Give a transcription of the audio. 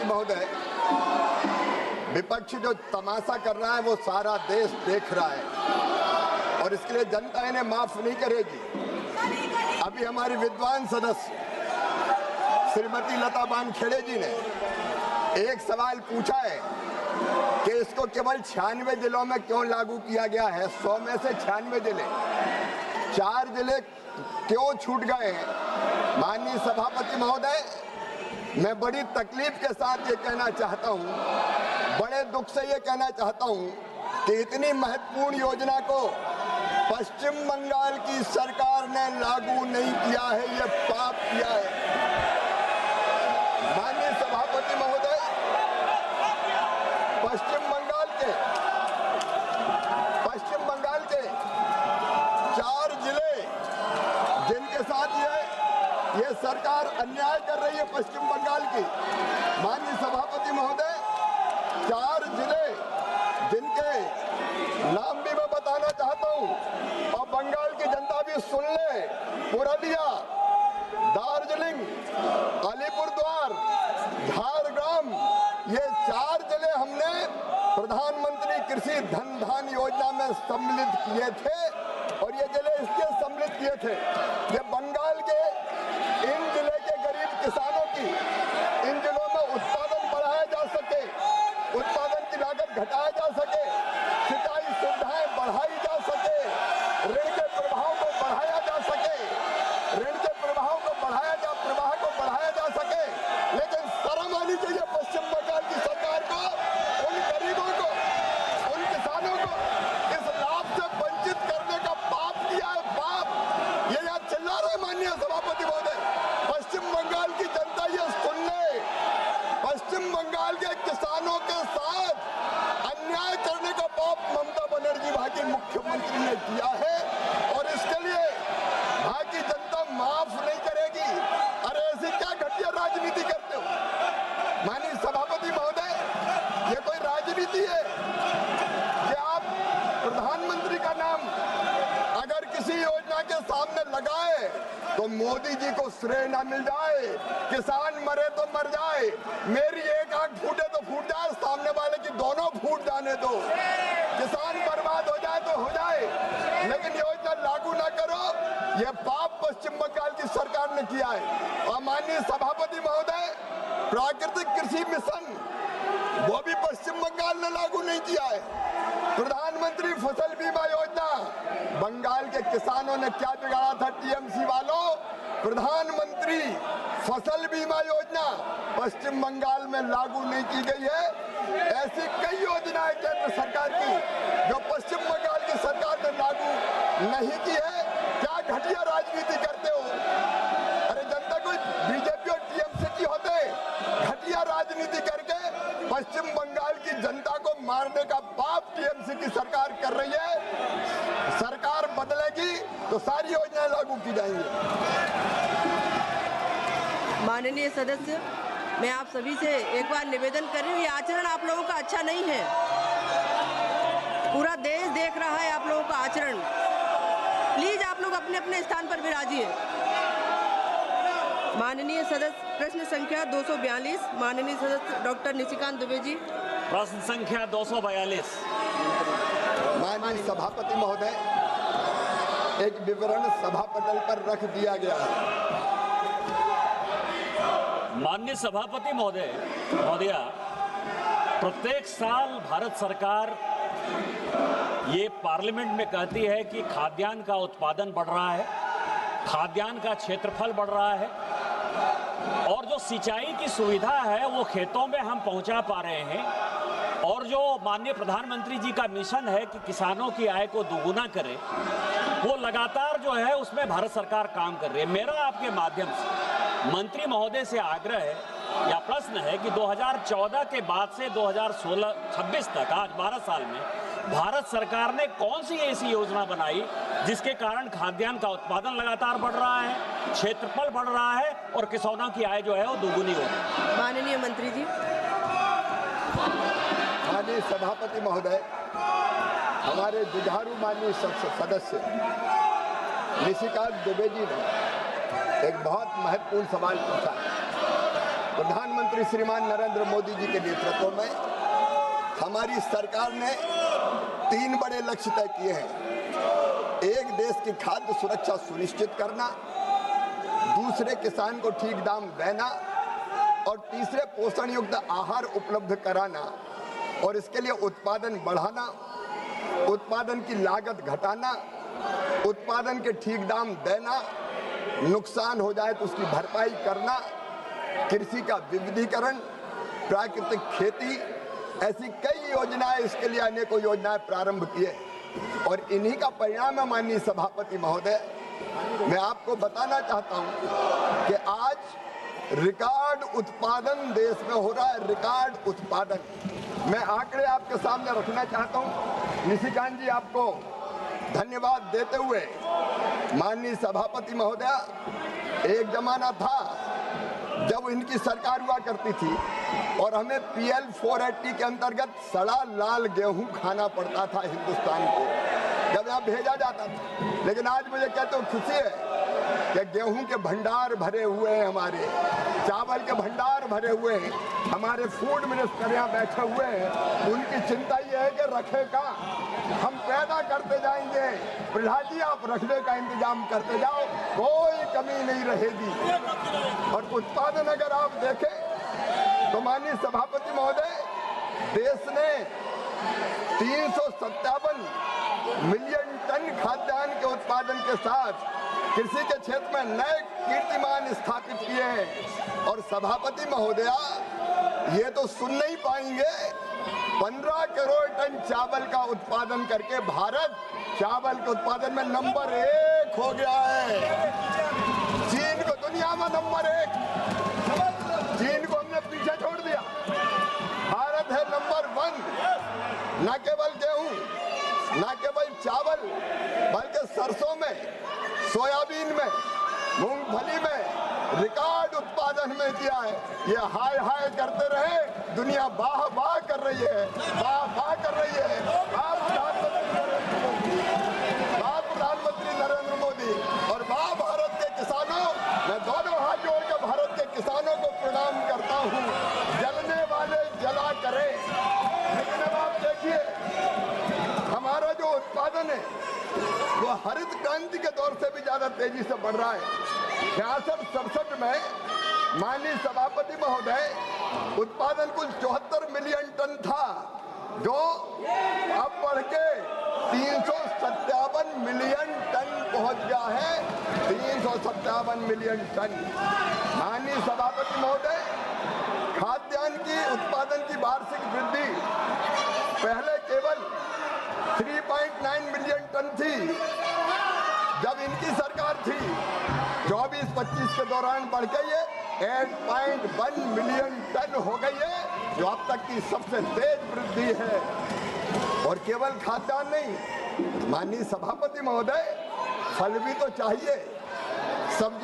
सभापति महोदय, विपक्ष जो तमाशा कर रहा है वो सारा देश देख रहा है और इसके लिए जनता इन्हें माफ नहीं करेगी। अभी हमारी विद्वान सदस्य श्रीमती लता बानखेड़े जी ने एक सवाल पूछा है कि इसको केवल 96 जिलों में क्यों लागू किया गया है। 100 में से 96 जिले, 4 जिले क्यों छूट गए हैं। माननीय सभापति महोदय, मैं बड़ी तकलीफ के साथ ये कहना चाहता हूँ, बड़े दुख से ये कहना चाहता हूँ कि इतनी महत्वपूर्ण योजना को पश्चिम बंगाल की सरकार ने लागू नहीं किया है, ये पाप किया है। माननीय सभापति महोदय, पश्चिम बंगाल के 4 जिले जिनके साथ ये सरकार अन्याय कर रही है पश्चिम बंगाल की। माननीय सभापति महोदय, 4 जिले जिनके नाम भी मैं बताना चाहता हूं और बंगाल की जनता भी सुन ले। पुरुलिया, दार्जिलिंग, अलीपुरद्वार, झारग्राम, ये 4 जिले हमने प्रधानमंत्री कृषि धन धान योजना में सम्मिलित किए थे और ये जिले इसलिए सम्मिलित किए थे कि बंगाल के इन जिले के गरीब किसानों की इन जिलों में उत्पादन बढ़ाया जा सके, उत्पादन की लागत घटाया जा सके, सिंचाई सुविधाएं बढ़ाई जा सके, ऋण के प्रवाह को बढ़ाया जा सके, प्रवाह को बढ़ाया जा सके। लेकिन शर्म आनी चाहिए पश्चिम बंगाल की सरकार को, उन गरीबों को, उन किसानों को इस लाभ से वंचित करने का पाप किया है, पाप। ये यहाँ चिल्ला रहे माननीय सभापति महोदय, पश्चिम बंगाल की जनता ये सुन ले, पश्चिम बंगाल के किसानों के साथ अन्याय करने का पाप ममता बनर्जी वहां की मुख्यमंत्री ने किया है और इसके लिए वहां की जनता माफ नहीं करेगी। अरे ऐसी क्या घटिया राजनीति करते हो माननीय सभापति महोदय, ये कोई राजनीति है कि आप प्रधानमंत्री का नाम अगर किसी योजना के सामने लगाए तो मोदी जी को श्रेय ना मिल जाए, किसान मरे तो मर जाए, मेरी एक आंख फूटे तो फूट जाए, सामने वाले की दोनों फूट जाने दो, किसान बर्बाद हो जाए तो हो जाए, लेकिन योजना लागू ना करो। यह पाप पश्चिम बंगाल की सरकार ने किया है। और माननीय सभापति महोदय, प्राकृतिक कृषि मिशन वो भी पश्चिम बंगाल ने लागू नहीं किया है। प्रधानमंत्री फसल बीमा योजना, बंगाल के किसानों ने क्या बिगाड़ा था टीएमसी वालों, प्रधानमंत्री फसल बीमा योजना पश्चिम बंगाल में लागू नहीं की गई है। ऐसी कई योजनाएं केंद्र सरकार की जो पश्चिम बंगाल की सरकार ने लागू नहीं की है। क्या घटिया राजनीति करते हो। अरे जनता कोई बीजेपी और टीएमसी की होते, घटिया राजनीति करके पश्चिम बंगाल की जनता को मारने का पाप टीएमसी की सरकार कर रही है। सरकार बदलेगी तो सारी योजनाएं लागू की जाएंगी। माननीय सदस्य, मैं आप सभी से एक बार निवेदन कर रही हूँ, ये आचरण आप लोगों का अच्छा नहीं है। पूरा देश देख रहा है आप लोगों का आचरण। प्लीज आप लोग अपने अपने स्थान पर विराजिए। माननीय सदस्य, प्रश्न संख्या 242, माननीय सदस्य डॉक्टर निशिकांत दुबे जी। प्रश्न संख्या 242। माननीय सभापति महोदय, एक विवरण सभा पटल पर रख दिया गया है। माननीय सभापति महोदया, प्रत्येक साल भारत सरकार ये पार्लियामेंट में कहती है कि खाद्यान्न का उत्पादन बढ़ रहा है, खाद्यान्न का क्षेत्रफल बढ़ रहा है और जो सिंचाई की सुविधा है वो खेतों में हम पहुंचा पा रहे हैं और जो माननीय प्रधानमंत्री जी का मिशन है कि किसानों की आय को दोगुना करें, वो लगातार जो है उसमें भारत सरकार काम कर रही है। मेरा आपके माध्यम से मंत्री महोदय से आग्रह है या प्रश्न है कि 2014 के बाद से 2016-26 तक, आज 12 साल में भारत सरकार ने कौन सी ऐसी योजना बनाई जिसके कारण खाद्यान्न का उत्पादन लगातार बढ़ रहा है, क्षेत्रफल बढ़ रहा है और किसानों की आय जो है वो दोगुनी हो रही है। माननीय मंत्री जी। माननीय सभापति महोदय, हमारे जुझारू माननीय सदस्य निशिकांत दुबे जी ने एक बहुत महत्वपूर्ण सवाल पूछा। प्रधानमंत्री श्रीमान नरेंद्र मोदी जी के नेतृत्व में हमारी सरकार ने 3 बड़े लक्ष्य तय किए हैं। एक, देश की खाद्य सुरक्षा सुनिश्चित करना, दूसरे, किसान को ठीक दाम देना, और तीसरे, पोषण युक्त आहार उपलब्ध कराना। और इसके लिए उत्पादन बढ़ाना, उत्पादन की लागत घटाना, उत्पादन के ठीक दाम देना, नुकसान हो जाए तो उसकी भरपाई करना, कृषि का विविधीकरण, प्राकृतिक खेती, ऐसी कई योजनाएं, इसके लिए अनेकों योजनाएं प्रारंभ किए। और इन्हीं का परिणाम है माननीय सभापति महोदय, मैं आपको बताना चाहता हूं कि आज रिकॉर्ड उत्पादन देश में हो रहा है, रिकॉर्ड उत्पादन। मैं आंकड़े आपके सामने रखना चाहता हूं। निशिकांत जी, आपको धन्यवाद देते हुए, माननीय सभापति महोदय, एक जमाना था जब इनकी सरकार हुआ करती थी और हमें PL 480 के अंतर्गत सड़ा लाल गेहूं खाना पड़ता था हिंदुस्तान को, जब यहाँ भेजा जाता था। लेकिन आज मुझे कहते हो खुशी है कि गेहूं के भंडार भरे हुए हैं, हमारे चावल के भंडार भरे हुए हैं, हमारे फूड मिनिस्टर यहाँ बैठे हुए हैं। उनकी चिंता ये है कि रखे का, हम पैदा करते जाएंगे, प्रहलाद जी आप रखने का इंतजाम करते जाओ, कोई कमी नहीं रहेगी। और उत्पादन अगर आप देखें तो माननीय सभापति महोदय, देश ने 357 मिलियन टन खाद्यान्न के उत्पादन के साथ कृषि के क्षेत्र में नए कीर्तिमान स्थापित किए हैं। और सभापति महोदया, ये तो सुन नहीं पाएंगे, 15 करोड़ टन चावल का उत्पादन करके भारत चावल के उत्पादन में नंबर 1 हो गया है। चीन को दुनिया में नंबर 1, चीन को हमने पीछे छोड़ दिया। भारत है नंबर 1, न केवल गेहूं, न केवल चावल, बल्कि सरसों में, सोयाबीन में, मूंगफली में रिकॉर्ड उत्पादन में किया है। ये हाय हाय करते रहे, दुनिया वाह वाह कर रही है, वाह वाह कर रही है। आप प्रधानमंत्री नरेंद्र मोदी और वाह भारत के किसानों, मैं दोनों हाथ जोड़कर भारत के किसानों को प्रणाम करता हूँ। जलने वाले जला करें। लेकिन अब आप देखिए, हमारा जो उत्पादन है वो हरित क्रांति के दौर से भी ज्यादा तेजी से बढ़ रहा है। 66-67 में माननीय सभापति महोदय, उत्पादन कुल 74 मिलियन टन था, जो अब बढ़ के 357 मिलियन टन पहुंच गया है। 357 मिलियन टन। माननीय सभापति महोदय, खाद्यान्न की उत्पादन की वार्षिक वृद्धि पहले केवल 3.9 मिलियन टन थी जब इनकी सरकार थी। 24-25 के दौरान बढ़ के ये 8.1 मिलियन टन हो गई है, जो अब तक की सबसे तेज वृद्धि है। और केवल खाद्यान्न नहीं, माननीय सभापति महोदय, फल भी तो चाहिए, सब्जी